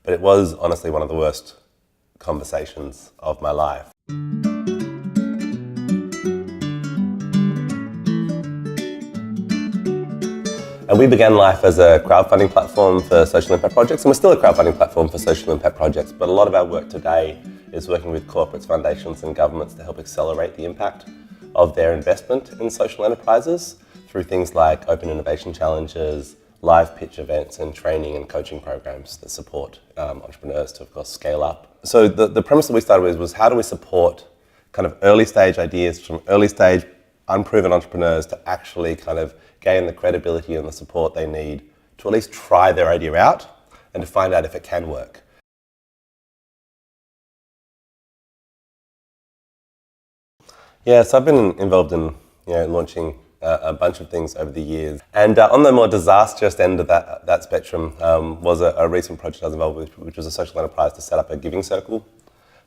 But it was honestly one of the worst conversations of my life. And we began life as a crowdfunding platform for social impact projects, and we're still a crowdfunding platform for social impact projects, but a lot of our work today is working with corporates, foundations and governments to help accelerate the impact of their investment in social enterprises through things like open innovation challenges, live pitch events and training and coaching programs that support entrepreneurs to, of course, scale up. So the premise that we started with was how do we support kind of early stage ideas from early stage unproven entrepreneurs to actually kind of gain the credibility and the support they need to at least try their idea out and to find out if it can work. Yeah, so I've been involved in launching a bunch of things over the years. And on the more disastrous end of that spectrum was a recent project I was involved with, which was a social enterprise to set up a giving circle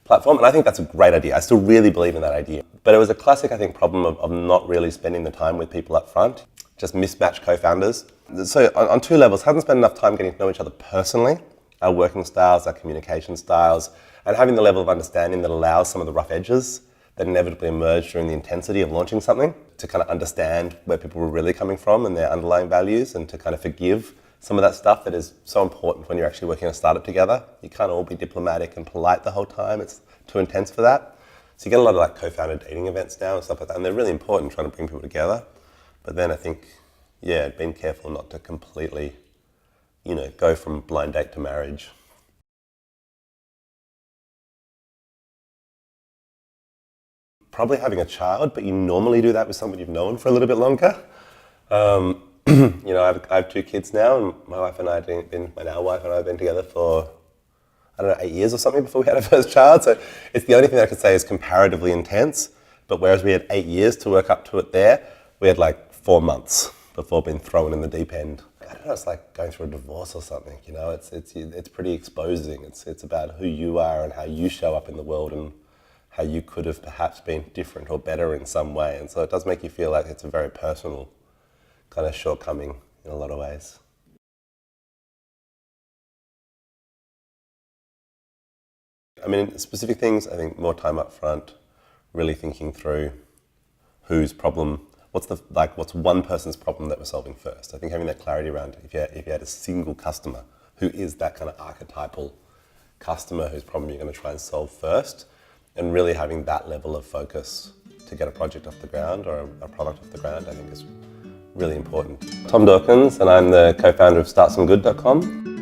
platform. And I think that's a great idea. I still really believe in that idea. But it was a classic, I think, problem of not really spending the time with people up front, just mismatched co-founders. So on two levels, hadn't spent enough time getting to know each other personally, our working styles, our communication styles, and having the level of understanding that allows some of the rough edges that inevitably emerge during the intensity of launching something, to kind of understand where people were really coming from and their underlying values, and to kind of forgive some of that stuff that is so important when you're actually working on a startup together. You can't all be diplomatic and polite the whole time. It's too intense for that. So you get a lot of like co-founder dating events now and stuff like that, and they're really important trying to bring people together. But then I think, yeah, being careful not to completely, go from blind date to marriage. Probably having a child, but you normally do that with someone you've known for a little bit longer. I have two kids now, and my now wife and I have been together for, 8 years or something before we had our first child. So it's the only thing I could say is comparatively intense. But whereas we had 8 years to work up to it there, we had like 4 months before being thrown in the deep end. I don't know, it's like going through a divorce or something, it's pretty exposing. It's about who you are and how you show up in the world and how you could have perhaps been different or better in some way. And so it does make you feel like it's a very personal kind of shortcoming in a lot of ways. I mean, specific things, I think more time up front, really thinking through whose problem, what's one person's problem that we're solving first. I think having that clarity around if you had a single customer, who is that kind of archetypal customer whose problem you're going to try and solve first, and really having that level of focus to get a project off the ground or a product off the ground, I think is really important. Tom Dawkins, and I'm the co-founder of StartSomeGood.com.